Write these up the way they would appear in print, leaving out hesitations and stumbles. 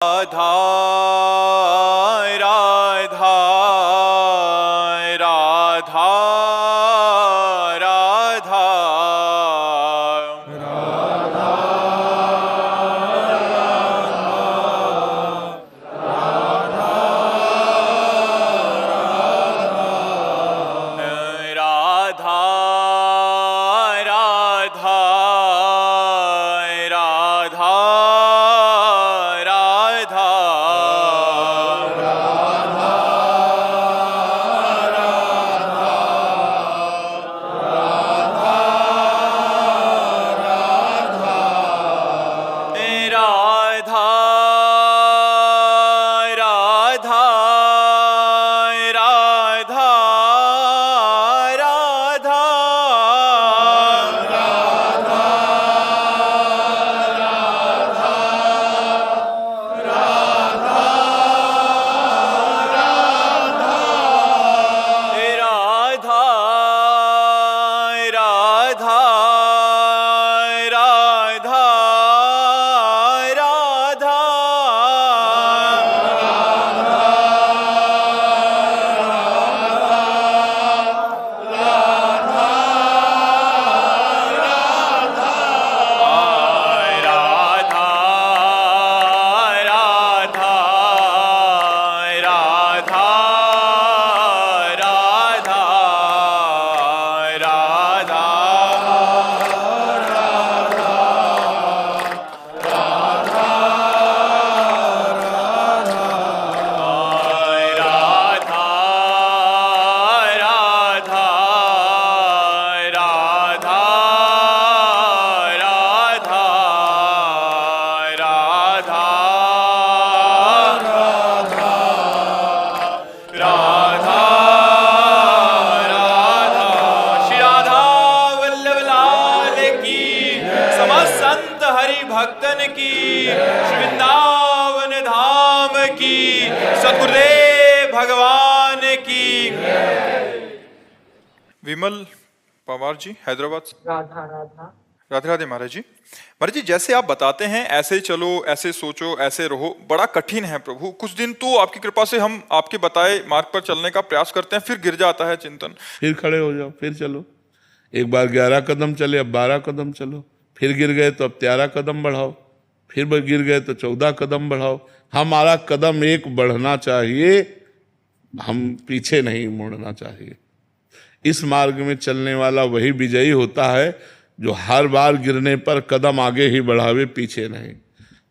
राधा राधा राधा राधा राधा राधा राधा भक्तन की, श्री वृंदावन धाम की, सतगुरुदेव भगवान की। विमल पवार जी हैदराबाद से। राधा राधा राधे राधे महाराज जी। महाराज जी, जैसे आप बताते हैं ऐसे चलो, ऐसे सोचो, ऐसे रहो, बड़ा कठिन है प्रभु। कुछ दिन तो आपकी कृपा से हम आपके बताए मार्ग पर चलने का प्रयास करते हैं, फिर गिर जाता है चिंतन। फिर खड़े हो जाओ, फिर चलो। एक बार 11 कदम चले, अब 12 कदम चलो। फिर गिर गए तो अब 13 कदम बढ़ाओ। फिर गिर गए तो 14 कदम बढ़ाओ। हमारा कदम एक बढ़ना चाहिए, हम पीछे नहीं मुड़ना चाहिए। इस मार्ग में चलने वाला वही विजयी होता है जो हर बार गिरने पर कदम आगे ही बढ़ावे, पीछे नहीं।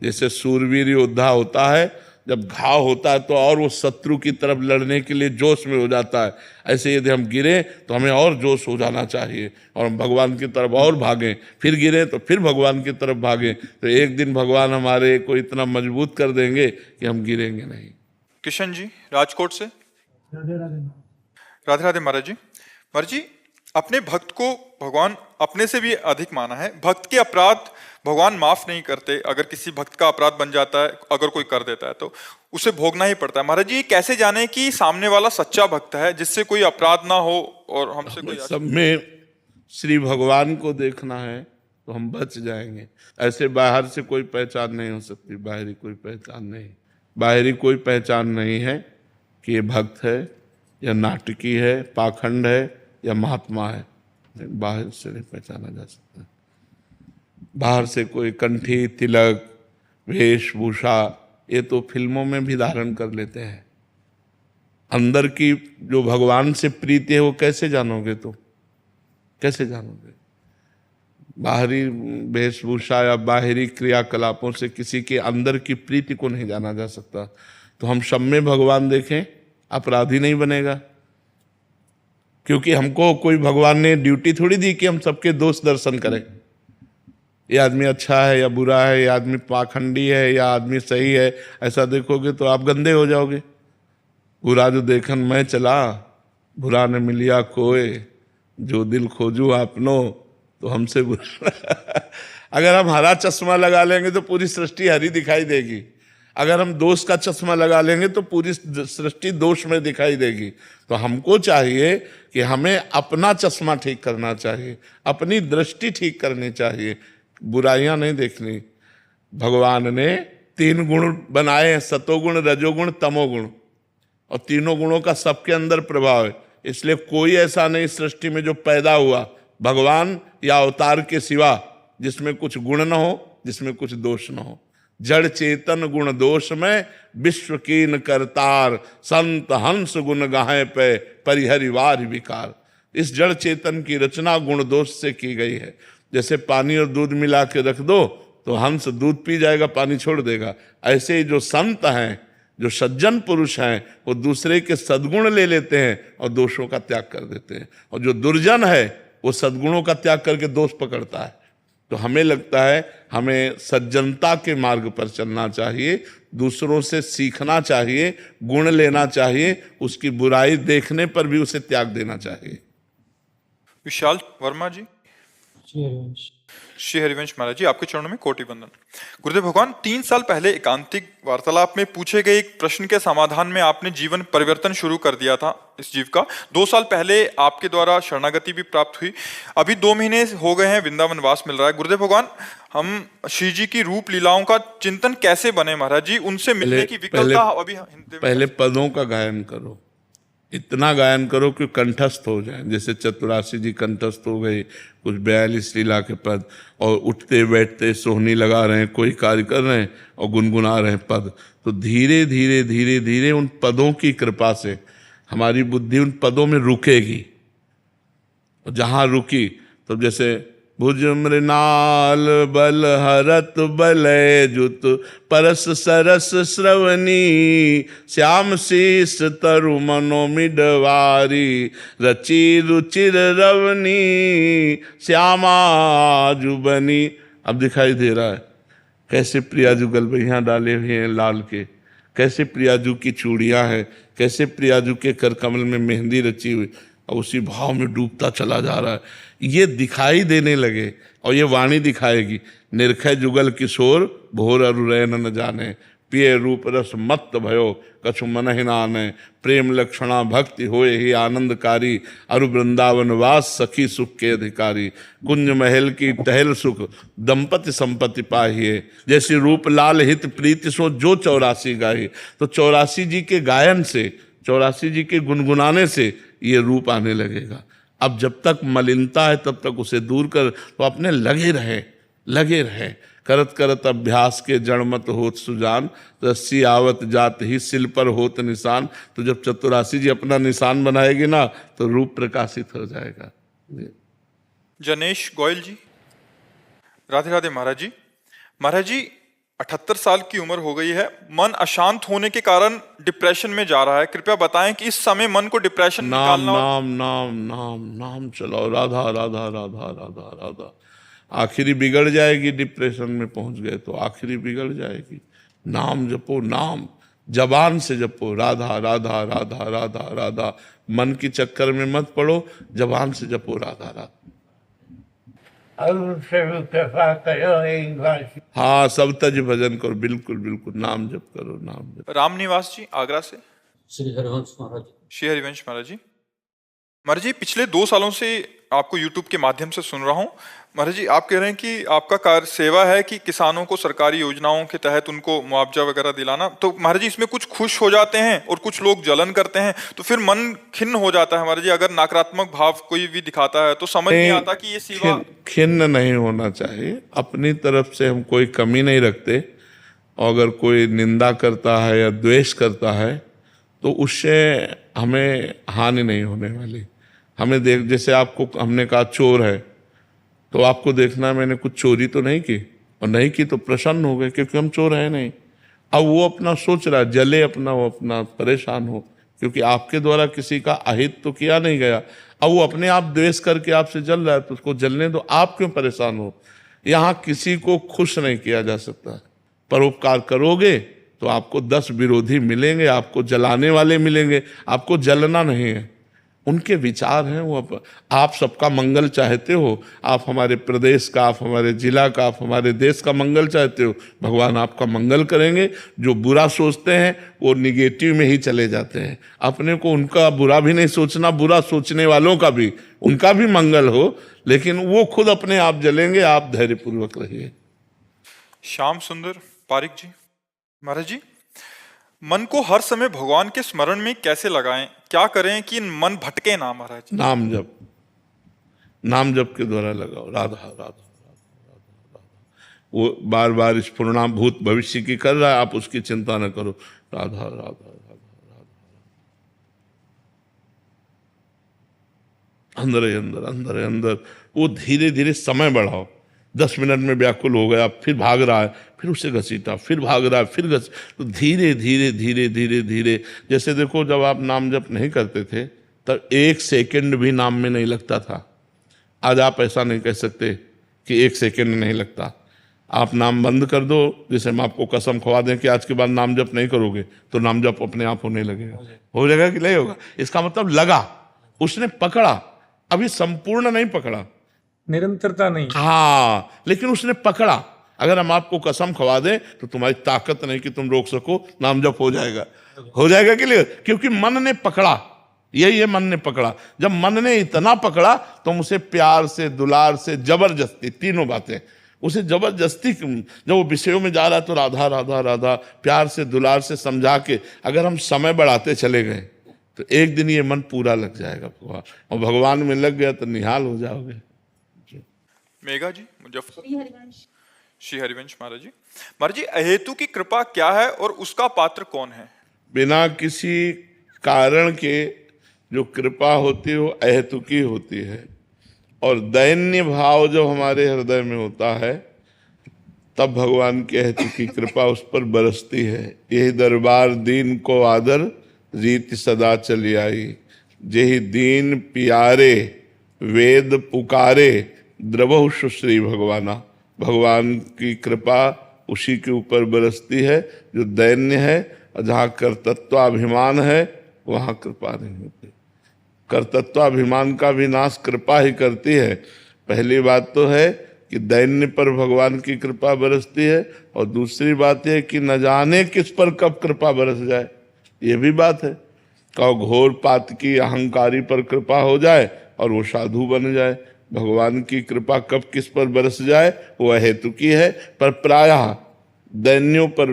जैसे सूरवीर योद्धा होता है, जब घाव होता है तो और वो शत्रु की तरफ लड़ने के लिए जोश में हो जाता है। ऐसे यदि हम गिरे तो हमें और जोश हो जाना चाहिए और हम भगवान की तरफ और भागें। फिर गिरे तो फिर भगवान की तरफ भागें, तो एक दिन भगवान हमारे को इतना मजबूत कर देंगे कि हम गिरेंगे नहीं। किशन जी राजकोट से। राधे राधे राधे राधे महाराज जी। महाराज जी, अपने भक्त को भगवान अपने से भी अधिक माना है। भक्त के अपराध भगवान माफ नहीं करते। अगर किसी भक्त का अपराध बन जाता है, अगर कोई कर देता है तो उसे भोगना ही पड़ता है। महाराज जी, कैसे जाने कि सामने वाला सच्चा भक्त है जिससे कोई अपराध ना हो और हमसे कोई सब में श्री भगवान को देखना है तो हम बच जाएंगे। ऐसे बाहर से कोई पहचान नहीं हो सकती, बाहरी कोई पहचान नहीं। बाहरी कोई पहचान नहीं है कि ये भक्त है या नाटकी है, पाखंड है या महात्मा है। बाहर से नहीं पहचाना जा सकता। बाहर से कोई कंठी, तिलक, वेशभूषा, ये तो फिल्मों में भी धारण कर लेते हैं। अंदर की जो भगवान से प्रीति है वो कैसे जानोगे तुम? कैसे जानोगे? बाहरी वेशभूषा या बाहरी क्रियाकलापों से किसी के अंदर की प्रीति को नहीं जाना जा सकता। तो हम सब में भगवान देखें, अपराधी नहीं बनेगा। क्योंकि हमको कोई भगवान ने ड्यूटी थोड़ी दी कि हम सबके दोष दर्शन करें। ये आदमी अच्छा है या बुरा है, ये आदमी पाखंडी है या आदमी सही है, ऐसा देखोगे तो आप गंदे हो जाओगे। बुरा जो देखन मैं चला, बुरा न मिलिया कोई, जो दिल खोजू आपनो तो हमसे बुरा। अगर हम हरा चश्मा लगा लेंगे तो पूरी सृष्टि हरी दिखाई देगी। अगर हम दोष का चश्मा लगा लेंगे तो पूरी सृष्टि दोष में दिखाई देगी। तो हमको चाहिए कि हमें अपना चश्मा ठीक करना चाहिए, अपनी दृष्टि ठीक करनी चाहिए, बुराइयां नहीं देखनी। भगवान ने तीन गुण बनाए हैं, सतोगुण, रजोगुण, तमोगुण, और तीनों गुणों का सबके अंदर प्रभाव है। इसलिए कोई ऐसा नहीं सृष्टि में जो पैदा हुआ भगवान या अवतार के सिवा जिसमें कुछ गुण न हो, जिसमें कुछ दोष न हो। जड़ चेतन गुण दोष में विश्व कीन करतार, संत हंस गुण गाहे पे परिहरिवार विकार। इस जड़ चेतन की रचना गुण दोष से की गई है। जैसे पानी और दूध मिला के रख दो तो हंस दूध पी जाएगा, पानी छोड़ देगा। ऐसे ही जो संत हैं, जो सज्जन पुरुष हैं, वो दूसरे के सद्गुण ले लेते हैं और दोषों का त्याग कर देते हैं, और जो दुर्जन है वो सद्गुणों का त्याग करके दोष पकड़ता है। तो हमें लगता है हमें सज्जनता के मार्ग पर चलना चाहिए, दूसरों से सीखना चाहिए, गुण लेना चाहिए, उसकी बुराई देखने पर भी उसे त्याग देना चाहिए। विशाल वर्मा जी। श्री हरिवंश। श्री हरिवंश महाराज जी, आपके चरणों में कोटि वंदन। गुरुदेव भगवान, 3 साल पहले एकांतिक वार्तालाप में पूछे गए एक प्रश्न के समाधान में आपने जीवन परिवर्तन शुरू कर दिया था इस जीव का। 2 साल पहले आपके द्वारा शरणागति भी प्राप्त हुई। अभी 2 महीने हो गए हैं, वृंदावन वास मिल रहा है। गुरुदेव भगवान, हम श्री जी की रूप लीलाओं का चिंतन कैसे बने महाराज जी? उनसे मिलने की विकलता अभी हिंदी में। पहले पदों का गायन करो, इतना गायन करो कि कंठस्थ हो जाए। जैसे चतुरासी जी कंठस्थ हो गए, कुछ 42 लीला के पद, और उठते बैठते सोहनी लगा रहे हैं, कोई कार्य कर रहे हैं और गुनगुना रहे हैं पद। तो धीरे धीरे धीरे धीरे उन पदों की कृपा से हमारी बुद्धि उन पदों में रुकेगी। और जहाँ रुकी तो जैसे भुज मृणाल बल हरत बलय जुत परस सरस श्रवणी, श्याम शीस तरु मनोमिडवारी, रचि रुचिर रवनी, श्यामा जुबनी। अब दिखाई दे रहा है कैसे प्रियाजू गलबैया डाले हुए हैं लाल के, कैसे प्रियाजू की चूड़ियां हैं, कैसे प्रियाजू के कर कमल में मेहंदी रची हुई, और उसी भाव में डूबता चला जा रहा है। ये दिखाई देने लगे, और ये वाणी दिखाएगी। निर्खय जुगल किशोर भोर अरु रैन न जाने, पिय रूप रस मत्त भयो कछु मन ही नाने, प्रेम लक्षणा भक्ति होए ही आनंदकारी, अरु वृंदावन वास सखी सुख के अधिकारी, कुंज महल की टहल सुख दंपति संपत्ति पाहिए, जैसी रूप लाल हित प्रीति सो जो 84 गाही। तो 84 जी के गायन से, 84 जी के गुनगुनाने से ये रूप आने लगेगा। अब जब तक मलिनता है तब तक उसे दूर कर, तो अपने लगे रहे करत करत अभ्यास के जड़मत होत सुजान, रस्सी आवत जात ही सिल पर होत निशान। तो जब चतुरासी जी अपना निशान बनाएगी ना तो रूप प्रकाशित हो जाएगा। जनेश गोयल जी। राधे राधे महाराज जी। महाराज जी, 78 साल की उम्र हो गई है, मन अशांत होने के कारण डिप्रेशन में जा रहा है। कृपया बताएं कि इस समय मन को डिप्रेशन नाम निकालना। नाम नाम नाम नाम चलाओ, राधा राधा राधा राधा राधा। आखिरी बिगड़ जाएगी, डिप्रेशन में पहुंच गए तो आखिरी बिगड़ जाएगी। नाम जपो, नाम जबान से जपो, राधा राधा राधा राधा राधा। मन की चक्कर में मत पड़ो, जबान से जपो राधा राधा। हाँ, सब तज भजन करो, बिल्कुल बिल्कुल नाम जप करो, नाम जप। राम निवास जी आगरा से। श्री हरिवंश महाराज। श्री हरिवंश महाराज जी। महाराज जी, पिछले 2 सालों से आपको YouTube के माध्यम से सुन रहा हूँ। महाराज जी, आप कह रहे हैं कि आपका कार्य सेवा है कि किसानों को सरकारी योजनाओं के तहत उनको मुआवजा वगैरह दिलाना। तो महाराज जी, इसमें कुछ खुश हो जाते हैं और कुछ लोग जलन करते हैं, तो फिर मन खिन्न हो जाता है। महाराज जी, अगर नकारात्मक भाव कोई भी दिखाता है तो समझ नहीं आता कि ये सेवा। खिन्न नहीं होना चाहिए। अपनी तरफ से हम कोई कमी नहीं रखते, और अगर कोई निंदा करता है या द्वेष करता है तो उससे हमें हानि नहीं होने वाली। हमें जैसे आपको हमने कहा चोर है, तो आपको देखना मैंने कुछ चोरी तो नहीं की, और नहीं की तो प्रसन्न हो गए क्योंकि हम चोर है नहीं। अब वो अपना सोच रहा है, जले अपना, वो अपना परेशान हो क्योंकि आपके द्वारा किसी का अहित तो किया नहीं गया। अब वो अपने आप द्वेष करके आपसे जल रहा है, तो उसको जलने दो, आप क्यों परेशान हो। यहाँ किसी को खुश नहीं किया जा सकता। परोपकार करोगे तो आपको 10 विरोधी मिलेंगे, आपको जलाने वाले मिलेंगे, आपको जलना नहीं है। उनके विचार हैं, वो आप सबका मंगल चाहते हो, आप हमारे प्रदेश का, आप हमारे जिला का, आप हमारे देश का मंगल चाहते हो, भगवान आपका मंगल करेंगे। जो बुरा सोचते हैं वो निगेटिव में ही चले जाते हैं। अपने को उनका बुरा भी नहीं सोचना, बुरा सोचने वालों का भी, उनका भी मंगल हो, लेकिन वो खुद अपने आप जलेंगे। आप धैर्यपूर्वक रहिए। श्याम सुंदर पारिक जी। महाराज जी, मन को हर समय भगवान के स्मरण में कैसे लगाएं? क्या करें कि मन भटके ना महाराज? नाम जप, नाम जप के द्वारा लगाओ। राधा राधा राधा। वो बार बार स्फुरणाम भूत भविष्य की कर रहा है, आप उसकी चिंता न करो। राधा राधा राधा राधा, अंदर ही अंदर, अंदर ही अंदर। वो धीरे धीरे समय बढ़ाओ। 10 मिनट में व्याकुल हो गया, फिर भाग रहा है, फिर उसे घसीटा, फिर भाग रहा है, फिर घस, तो धीरे धीरे धीरे धीरे धीरे। जैसे देखो, जब आप नाम जप नहीं करते थे तब 1 सेकंड भी नाम में नहीं लगता था। आज आप ऐसा नहीं कह सकते कि 1 सेकंड नहीं लगता। आप नाम बंद कर दो, जैसे हम आपको कसम खवा दें कि आज के बाद नाम जप नहीं करोगे, तो नाम जप अपने आप होने लगेगा। हो जाएगा कि नहीं होगा? इसका मतलब लगा, उसने पकड़ा, अभी संपूर्ण नहीं पकड़ा, निरंतरता नहीं। हाँ, लेकिन उसने पकड़ा। अगर हम आपको कसम खवा दें तो तुम्हारी ताकत नहीं कि तुम रोक सको, नाम जप हो जाएगा। हो जाएगा कि नहीं? क्योंकि मन ने पकड़ा। यही है, मन ने पकड़ा। जब मन ने इतना पकड़ा, तुम उसे प्यार से, दुलार से, जबरदस्ती, तीनों बातें, उसे जबरदस्ती, जब वो विषयों में जा रहा है तो राधा राधा राधा, प्यार से, दुलार से समझा के अगर हम समय बढ़ाते चले गए तो एक दिन ये मन पूरा लग जाएगा भगवान। और भगवान में लग गया तो निहाल हो जाओगे। मेघा जी, मुजफ्फर। श्री हरिवंश महाराज जी। महाराज जी, अहेतु की कृपा क्या है और उसका पात्र कौन है? बिना किसी कारण के जो कृपा होती है वो अहेतुकी होती है। और दैन्य भाव जब हमारे हृदय में होता है तब भगवान की अहेतुकी कृपा उस पर बरसती है। यही दरबार दीन को आदर, रीति सदा चली आई। जेहि दीन पियारे, वेद पुकारे, द्रवहु सुश्री भगवाना। भगवान की कृपा उसी के ऊपर बरसती है जो दैन्य है। और जहाँ कर्तत्वाभिमान है वहाँ कृपा नहीं होती। कर्तत्वाभिमान का भी नाश कृपा ही करती है। पहली बात तो है कि दैन्य पर भगवान की कृपा बरसती है, और दूसरी बात है कि न जाने किस पर कब कृपा बरस जाए, ये भी बात है। कहो घोर पातकी अहंकारी पर कृपा हो जाए और वो साधु बन जाए। भगवान की कृपा कब किस पर बरस जाए वो अहेतुकी है, पर प्रायः दैन्यों पर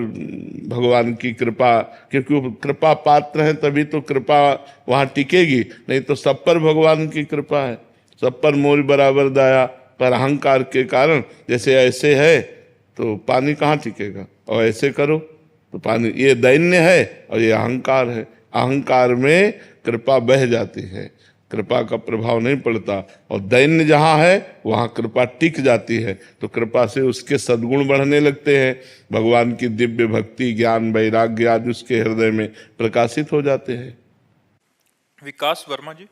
भगवान की कृपा, क्योंकि वो कृपा पात्र है तभी तो कृपा वहाँ टिकेगी, नहीं तो सब पर भगवान की कृपा है। सब पर मोर बराबर दया, पर अहंकार के कारण, जैसे ऐसे है तो पानी कहाँ टिकेगा, और ऐसे करो तो पानी, ये दैन्य है और ये अहंकार है। अहंकार में कृपा बह जाती है, कृपा का प्रभाव नहीं पड़ता। और दैन्य जहाँ है वहाँ कृपा टिक जाती है, तो कृपा से उसके सद्गुण बढ़ने लगते हैं। भगवान की दिव्य भक्ति, ज्ञान, वैराग्य आदि उसके हृदय में प्रकाशित हो जाते हैं। विकास वर्मा जी।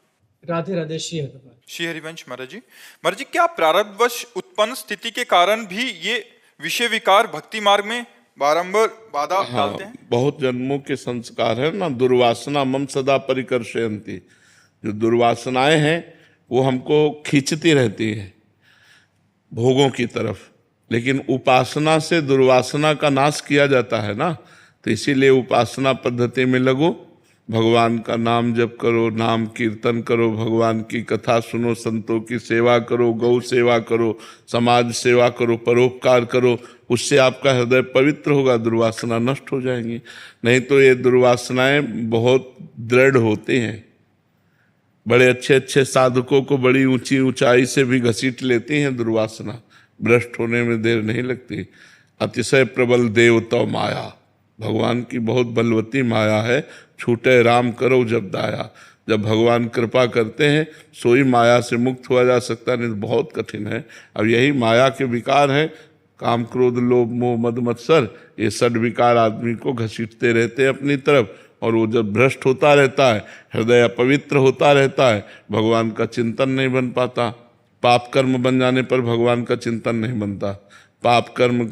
राधे राधे। श्री हरिवंश। श्री हरिवंश महाराज जी। महाराज जी, क्या प्रारब्धवश उत्पन्न स्थिति के कारण भी ये विषय विकार भक्ति मार्ग में बारंबार बाधा डालते हैं? बहुत जन्मों के संस्कार है ना। दुर्वासना मम सदा परिकर्षयन्ति। जो दुर्वासनाएं हैं वो हमको खींचती रहती हैं भोगों की तरफ, लेकिन उपासना से दुर्वासना का नाश किया जाता है ना। तो इसीलिए उपासना पद्धति में लगो, भगवान का नाम जप करो, नाम कीर्तन करो, भगवान की कथा सुनो, संतों की सेवा करो, गौ सेवा करो, समाज सेवा करो, परोपकार करो। उससे आपका हृदय पवित्र होगा, दुर्वासना नष्ट हो जाएंगी। नहीं तो ये दुर्वासनाएं बहुत दृढ़ होती हैं। बड़े अच्छे अच्छे साधकों को बड़ी ऊंची ऊंचाई से भी घसीट लेती हैं दुर्वासना। भ्रष्ट होने में देर नहीं लगती। अतिशय प्रबल देवता माया, भगवान की बहुत बलवती माया है। छूटे राम करो जब दाया। जब भगवान कृपा करते हैं सोई माया से मुक्त हुआ जा सकता, नहीं तो बहुत कठिन है। अब यही माया के विकार हैं, काम क्रोध लोभ मोह मद मत्सर। ये षड विकार आदमी को घसीटते रहते हैं अपनी तरफ, और वो जब भ्रष्ट होता रहता है, हृदय अपवित्र होता रहता है, भगवान का चिंतन नहीं बन पाता। पाप कर्म बन जाने पर भगवान का चिंतन नहीं बनता। पाप कर्म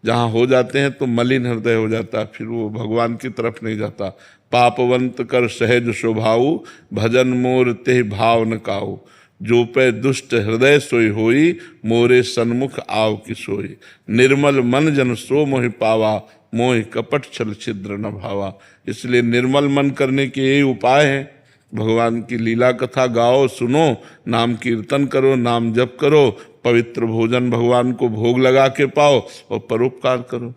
जहाँ हो जाते हैं तो मलिन हृदय हो जाता है, फिर वो भगवान की तरफ नहीं जाता। पापवंत कर सहज स्वभाऊ, भजन मोर तेह भाव न काऊ। जो पे दुष्ट हृदय सोई होई, मोरे सन्मुख आव की सोई। निर्मल मन जन सो मोहि पावा, मोहि कपट छल छिद्र न भावा। इसलिए निर्मल मन करने के यही उपाय है। भगवान की लीला कथा गाओ, सुनो, नाम कीर्तन करो, नाम जप करो, पवित्र भोजन भगवान को भोग लगा के पाओ और परोपकार करो।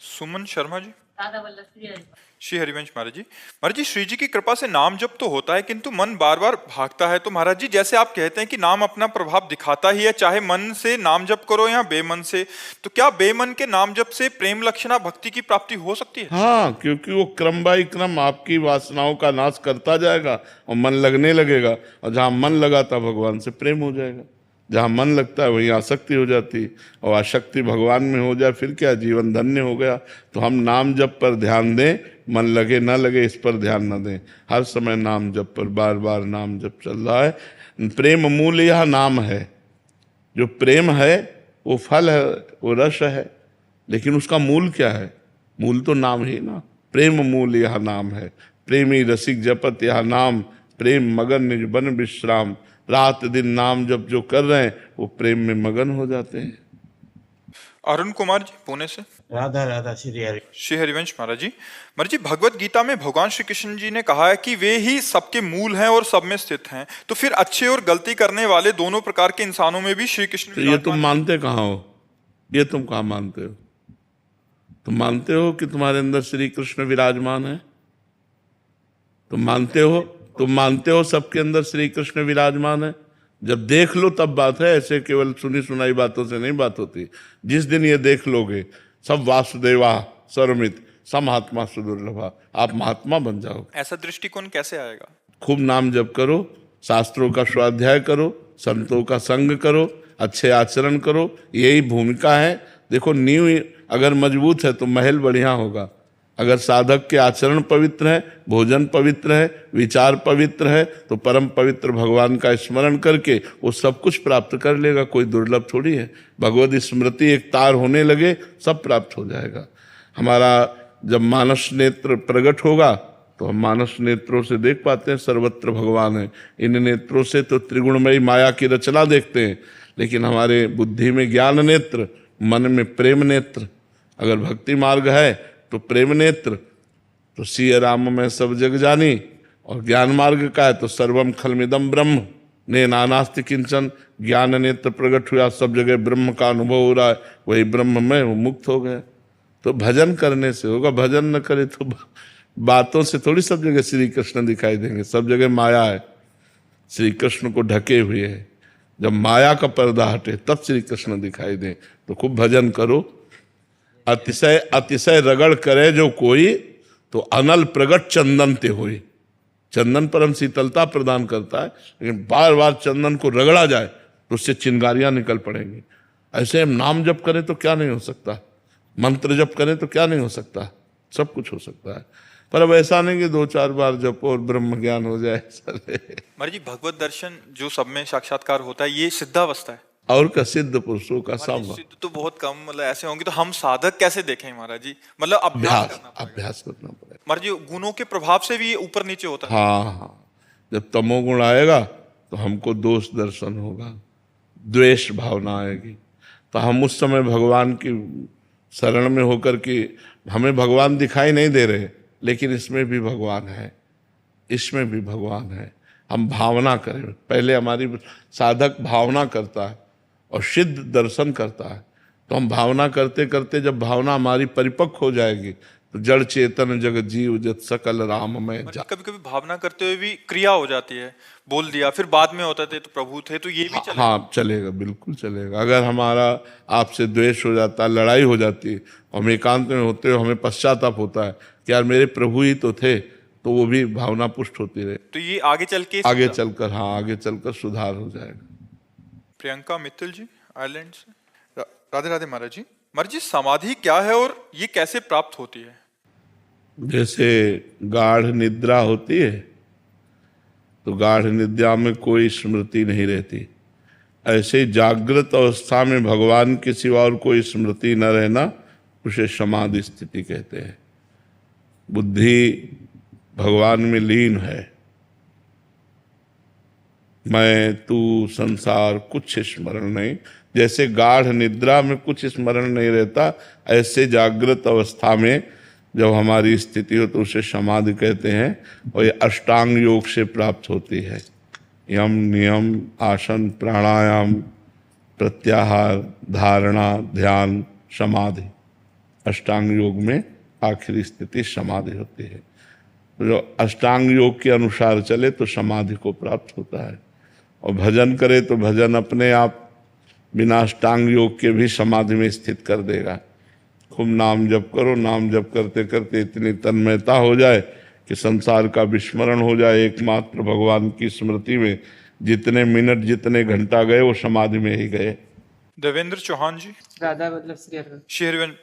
सुमन शर्मा जी। राधा वल्लभ श्री हरिवंश। श्री हरिवंश महाराज जी श्री जी की कृपा से नाम जप तो होता है किंतु मन बार बार भागता है, तो महाराज जी जैसे आप कहते हैं कि नाम अपना प्रभाव दिखाता ही है, चाहे मन से नाम जप करो या बेमन से, तो क्या बेमन के नाम जप से प्रेम लक्षणा भक्ति की प्राप्ति हो सकती है? हाँ, क्योंकि वो क्रम बाई क्रम आपकी वासनाओं का नाश करता जाएगा और मन लगने लगेगा, और जहाँ मन लगाता भगवान से प्रेम हो जाएगा। जहाँ मन लगता है वहीं आसक्ति हो जाती, और आसक्ति भगवान में हो जाए फिर क्या, जीवन धन्य हो गया। तो हम नाम जप पर ध्यान दें, मन लगे ना लगे इस पर ध्यान न दें, हर समय नाम जप पर, बार बार नाम जप चल रहा है। प्रेम मूल यह नाम है। जो प्रेम है वो फल है, वो रस है, लेकिन उसका मूल क्या है? मूल तो नाम ही ना। प्रेम मूल यह नाम है, प्रेमी रसिक जपत यह नाम, प्रेम मगन निज बन विश्राम। रात दिन नाम जप जो कर रहे हैं वो प्रेम में मगन हो जाते हैं। अरुण कुमार जी पुणे से। राधा राधा श्री हरि। श्री हरिवंश महाराज जी भगवत गीता में भगवान श्री कृष्ण जी ने कहा है कि वे ही सबके मूल हैं और सब में स्थित हैं, तो फिर अच्छे और गलती करने वाले दोनों प्रकार के इंसानों में भी श्री कृष्ण तो ये तुम मानते कहाँ हो? ये तुम कहाँ मानते हो? तुम मानते हो कि तुम्हारे अंदर श्री कृष्ण विराजमान है? तुम मानते हो? तुम मानते हो सबके अंदर श्री कृष्ण विराजमान है? जब देख लो तब बात है, ऐसे केवल सुनी सुनाई बातों से नहीं बात होती। जिस दिन ये देख लोगे, सब वासुदेवा सर्वमित सम महात्मा सुदुर्लभा, आप महात्मा बन जाओगे। ऐसा दृष्टिकोण कैसे आएगा? खूब नाम जप करो, शास्त्रों का स्वाध्याय करो, संतों का संग करो, अच्छे आचरण करो, यही भूमिका है। देखो, नींव अगर मजबूत है तो महल बढ़िया होगा। अगर साधक के आचरण पवित्र है, भोजन पवित्र है, विचार पवित्र है, तो परम पवित्र भगवान का स्मरण करके वो सब कुछ प्राप्त कर लेगा। कोई दुर्लभ थोड़ी है। भगवत स्मृति एक तार होने लगे सब प्राप्त हो जाएगा। हमारा जब मानस नेत्र प्रकट होगा तो हम मानस नेत्रों से देख पाते हैं सर्वत्र भगवान है। इन नेत्रों से तो त्रिगुणमयी माया की रचना देखते हैं, लेकिन हमारे बुद्धि में ज्ञान नेत्र, मन में प्रेम नेत्र। अगर भक्ति मार्ग है तो प्रेम नेत्र, तो सिय राम में सब जग जानी, और ज्ञान मार्ग का है तो सर्वम खलमिदम ब्रह्म ने नानास्ति किंचन। ज्ञान नेत्र प्रकट हुआ, सब जगह ब्रह्म का अनुभव हो रहा है, वही ब्रह्म में वो मुक्त हो गया। तो भजन करने से होगा, भजन न करे तो बातों से थोड़ी सब जगह श्री कृष्ण दिखाई देंगे। सब जगह माया है, श्री कृष्ण को ढके हुए है। जब माया का पर्दा हटे तब श्री कृष्ण दिखाई दे। तो खूब भजन करो। अतिशय अतिशय रगड़ करे जो कोई, तो अनल प्रगट चंदन ते होई। चंदन परम शीतलता प्रदान करता है, लेकिन बार बार चंदन को रगड़ा जाए तो उससे चिंगारियां निकल पड़ेंगी। ऐसे हम नाम जप करें तो क्या नहीं हो सकता, मंत्र जप करें तो क्या नहीं हो सकता, सब कुछ हो सकता है। पर अब ऐसा नहीं कि 2-4 बार जपो और ब्रह्म ज्ञान हो जाए। महाराज जी भगवत दर्शन जो सब में साक्षात्कार होता है, ये सिद्धावस्था है और का सिद्ध पुरुषों का संभव। सिद्ध तो बहुत कम मतलब ऐसे होंगे, तो हम साधक कैसे देखें महाराज जी? मतलब अभ्यास करना पड़ेगा। महाराज जी गुणों के प्रभाव से भी ऊपर नीचे होता है। हाँ, जब तमोगुण आएगा तो हमको दोष दर्शन होगा, द्वेष भावना आएगी, तो हम उस समय भगवान की शरण में होकर के, हमें भगवान दिखाई नहीं दे रहे, लेकिन इसमें भी भगवान है, इसमें भी भगवान है। हम भावना करें। पहले हमारी साधक भावना करता है और सिद्ध दर्शन करता है। तो हम भावना करते करते जब भावना हमारी परिपक्व हो जाएगी तो जड़ चेतन जगत जीव जत सकल राम में जा। कभी कभी भावना करते हुए भी क्रिया हो जाती है, बोल दिया, फिर बाद में होता थे तो प्रभु थे, तो ये भी चलेगा? हाँ चलेगा, बिल्कुल चलेगा। अगर हमारा आपसे द्वेष हो जाता है, लड़ाई हो जाती है, हम एकांत में होते हो, हमें पश्चाताप होता है कि यार मेरे प्रभु ही तो थे, तो वो भी भावना पुष्ट होती रहे। तो ये आगे चलकर आगे चलकर सुधार हो जाएगा। प्रियंका मित्तल जी आयरलैंड से। राधे राधे महाराज जी। महाराज जी समाधि क्या है और ये कैसे प्राप्त होती है? जैसे गाढ़ निद्रा होती है तो गाढ़ निद्रा में कोई स्मृति नहीं रहती, ऐसे जागृत अवस्था में भगवान के सिवा और कोई स्मृति न रहना, उसे समाधि स्थिति कहते हैं। बुद्धि भगवान में लीन है, मैं तू संसार कुछ स्मरण नहीं। जैसे गाढ़ निद्रा में कुछ स्मरण नहीं रहता, ऐसे जागृत अवस्था में जब हमारी स्थिति हो तो उसे समाधि कहते हैं। और ये अष्टांग योग से प्राप्त होती है। यम नियम आसन प्राणायाम प्रत्याहार धारणा ध्यान समाधि, अष्टांग योग में आखिरी स्थिति समाधि होती है। जो अष्टांग योग के अनुसार चले तो समाधि को प्राप्त होता है, और भजन करे तो भजन अपने आप बिना अष्टांग योग के भी समाधि में स्थित कर देगा। खूब नाम जप करो, नाम जप करते करते इतनी तन्मयता हो जाए कि संसार का विस्मरण हो जाए, एकमात्र भगवान की स्मृति में जितने मिनट जितने घंटा गए वो समाधि में ही गए। देवेंद्र चौहान जी। राधा वल्लभ श्री हरिवंश। श्री हरिवंश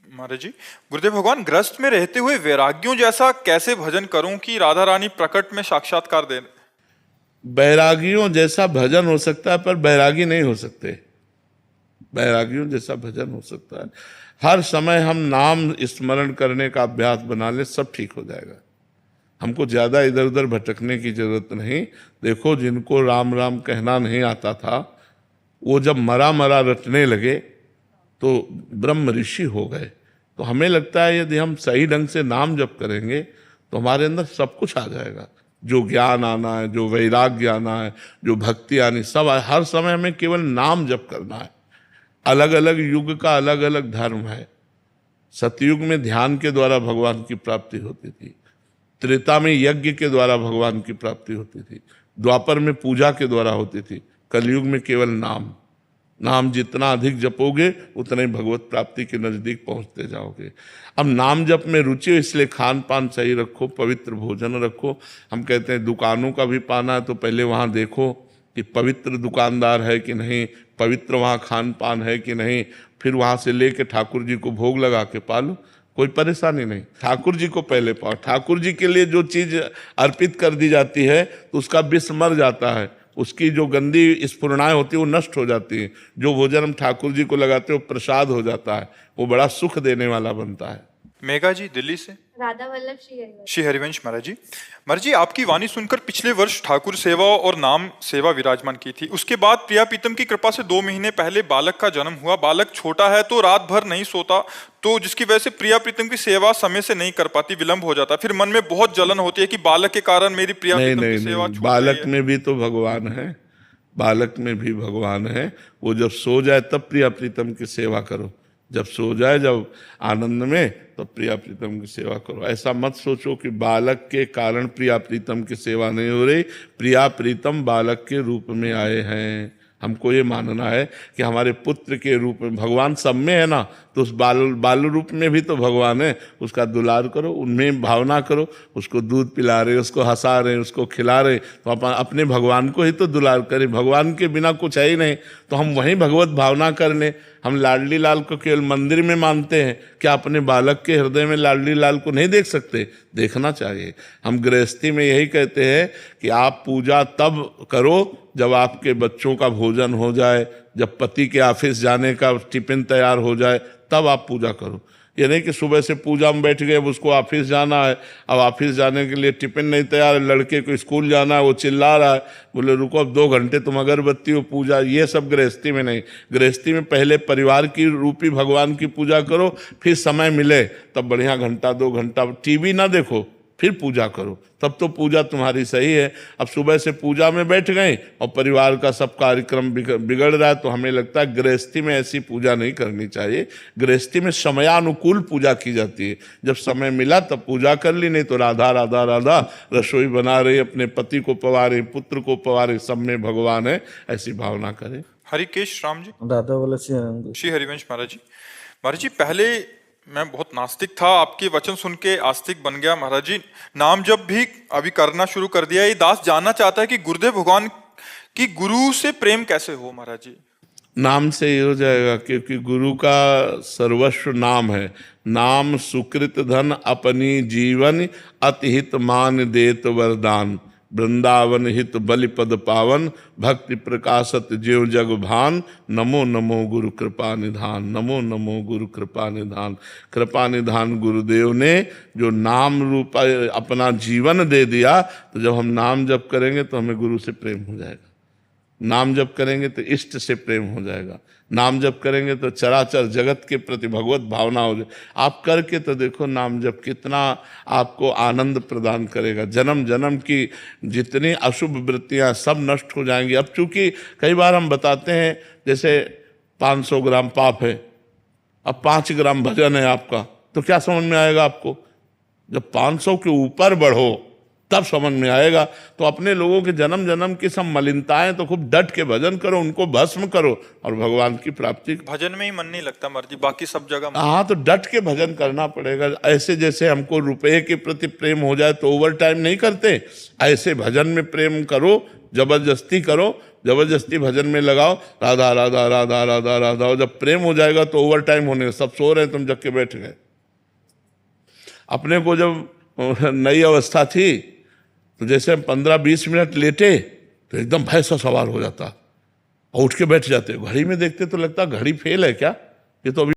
महाराज जी, गुरुदेव भगवान ग्रस्त में रहते हुए वैराग्यों जैसा कैसे भजन करूं कि राधा रानी प्रकट में साक्षात्कार दे? बैरागियों जैसा भजन हो सकता है पर बैरागी नहीं हो सकते। बैरागियों जैसा भजन हो सकता है, हर समय हम नाम स्मरण करने का अभ्यास बना ले, सब ठीक हो जाएगा। हमको ज़्यादा इधर उधर भटकने की जरूरत नहीं। देखो, जिनको राम राम कहना नहीं आता था वो जब मरा मरा रटने लगे तो ब्रह्म ऋषि हो गए। तो हमें लगता है यदि हम सही ढंग से नाम जप करेंगे तो हमारे अंदर सब कुछ आ जाएगा। जो ज्ञान आना है, जो वैराग्य आना है, जो भक्ति आनी, सब हर समय हमें केवल नाम जप करना है। अलग अलग युग का अलग अलग धर्म है। सतयुग में ध्यान के द्वारा भगवान की प्राप्ति होती थी, त्रेता में यज्ञ के द्वारा भगवान की प्राप्ति होती थी, द्वापर में पूजा के द्वारा होती थी, कलयुग में केवल नाम। नाम जितना अधिक जपोगे उतने भगवत प्राप्ति के नजदीक पहुंचते जाओगे। अब नाम जप में रुचि हो, इसलिए खान पान सही रखो, पवित्र भोजन रखो। हम कहते हैं दुकानों का भी पाना है तो पहले वहाँ देखो कि पवित्र दुकानदार है कि नहीं, पवित्र वहाँ खान पान है कि नहीं, फिर वहाँ से लेके ठाकुर जी को भोग लगा के पालो, कोई परेशानी नहीं। ठाकुर जी को पहले पाओ। ठाकुर जी के लिए जो चीज़ अर्पित कर दी जाती है तो उसका विष मर जाता है, उसकी जो गंदी स्फुरणाएं होती है वो नष्ट हो जाती हैं। जो भोजन हम ठाकुर जी को लगाते हैं वो प्रसाद हो जाता है, वो बड़ा सुख देने वाला बनता है। मेघा जी दिल्ली से। राधा वल्लभ श्री हरिवंश। श्री हरिवंश महाराज जी। महाराज जी, आपकी वाणी सुनकर पिछले वर्ष ठाकुर सेवा और नाम सेवा विराजमान की थी। उसके बाद प्रिया प्रीतम की कृपा से 2 महीने पहले बालक का जन्म हुआ। बालक छोटा है तो रात भर नहीं सोता, तो जिसकी वजह से प्रिया प्रीतम की सेवा समय से नहीं कर पाती, विलंब हो जाता। फिर मन में बहुत जलन होती है कि बालक के कारण मेरी प्रिया प्रीतम की सेवा छूट बालक गई है। में भी तो भगवान है, बालक में भी भगवान है। वो जब सो जाए तब प्रिया प्रीतम की सेवा करो, जब सो जाए, जब आनंद में, तो प्रिया प्रीतम की सेवा करो। ऐसा मत सोचो कि बालक के कारण प्रिया प्रीतम की सेवा नहीं हो रही। प्रिया प्रीतम बालक के रूप में आए हैं। हमको ये मानना है कि हमारे पुत्र के रूप में भगवान सब में है ना, तो उस बाल रूप में भी तो भगवान है। उसका दुलार करो, उनमें भावना करो। उसको दूध पिला रहे, उसको हंसा रहे, उसको खिला रहे, तो अपने भगवान को ही तो दुलार करें। भगवान के बिना कुछ है ही नहीं, तो हम वहीं भगवत भावना कर लें। हम लाडली लाल को केवल मंदिर में मानते हैं, क्या अपने बालक के हृदय में लाडली लाल को नहीं देख सकते? देखना चाहिए। हम गृहस्थी में यही कहते हैं कि आप पूजा तब करो जब आपके बच्चों का भोजन हो जाए, जब पति के ऑफिस जाने का टिफिन तैयार हो जाए, तब आप पूजा करो। ये नहीं कि सुबह से पूजा में बैठ गए, अब उसको ऑफिस जाना है, अब ऑफिस जाने के लिए टिफिन नहीं तैयार है, लड़के को स्कूल जाना है, वो चिल्ला रहा है, बोले रुको अब 2 घंटे तुम अगरबत्ती हो पूजा। ये सब गृहस्थी में नहीं। गृहस्थी में पहले परिवार की रूपी भगवान की पूजा करो, फिर समय मिले तब बढ़िया घंटा 2 घंटा टीवी ना देखो, फिर पूजा करो, तब तो पूजा तुम्हारी सही है। अब सुबह से पूजा में बैठ गए और परिवार का सब कार्यक्रम बिगड़ रहा है, तो हमें लगता है गृहस्थी में ऐसी पूजा नहीं करनी चाहिए। गृहस्थी में समयानुकूल पूजा की जाती है। जब समय मिला तब पूजा कर ली, नहीं तो राधा राधा राधा रसोई बना रही, अपने पति को पवारे, पुत्र को पवारे, सब में भगवान है, ऐसी भावना करें। हरिकेश राम जी। राधा वल्लभ श्री हरिवंश। श्री हरिवंश महाराज जी। महाराज जी, पहले मैं बहुत नास्तिक था, आपके वचन सुन के आस्तिक बन गया। महाराज जी, नाम जब भी अभी करना शुरू कर दिया। ये दास जानना चाहता है कि गुरुदेव भगवान की गुरु से प्रेम कैसे हो? महाराज जी, नाम से ही हो जाएगा, क्योंकि गुरु का सर्वस्व नाम है। नाम सुकृत धन अपनी जीवन, अतिहित मान देत वरदान। वृंदावन हित बलिपद पावन, भक्ति प्रकाशत जीव जग भान। नमो नमो गुरु कृपा निधान, नमो नमो गुरु कृपा निधान। कृपा निधान गुरुदेव ने जो नाम रूप अपना जीवन दे दिया, तो जब हम नाम जप करेंगे तो हमें गुरु से प्रेम हो जाएगा। नाम जप करेंगे तो इष्ट से प्रेम हो जाएगा। नाम जप करेंगे तो चराचर जगत के प्रति भगवत भावना हो जाए। आप करके तो देखो नाम जप कितना आपको आनंद प्रदान करेगा। जन्म जन्म की जितनी अशुभ वृत्तियां सब नष्ट हो जाएंगी। अब चूंकि कई बार हम बताते हैं जैसे 500 ग्राम पाप है, अब 5 ग्राम भजन है आपका, तो क्या समझ में आएगा आपको? जब 500 के ऊपर बढ़ो तब समझ में आएगा। तो अपने लोगों के जन्म जन्म की सब मलिनताएं तो खूब डट के भजन करो, उनको भस्म करो और भगवान की प्राप्ति। भजन में ही मन नहीं लगता मर्जी, बाकी सब जगह हाँ, तो डट के भजन करना पड़ेगा। ऐसे जैसे हमको रुपए के प्रति प्रेम हो जाए तो ओवर टाइम नहीं करते, ऐसे भजन में प्रेम करो, जबरदस्ती करो, जबरदस्ती भजन में लगाओ, राधा राधा राधा राधा राधा। और जब प्रेम हो जाएगा तो ओवर टाइम होने, सब सो रहे हैं, तुम जग के बैठ गए। अपने को जब नई अवस्था थी तो जैसे हम 15-20 मिनट लेटे तो एकदम भय सा सवार हो जाता और उठ के बैठ जाते। घड़ी में देखते तो लगता घड़ी फेल है क्या, ये तो अभी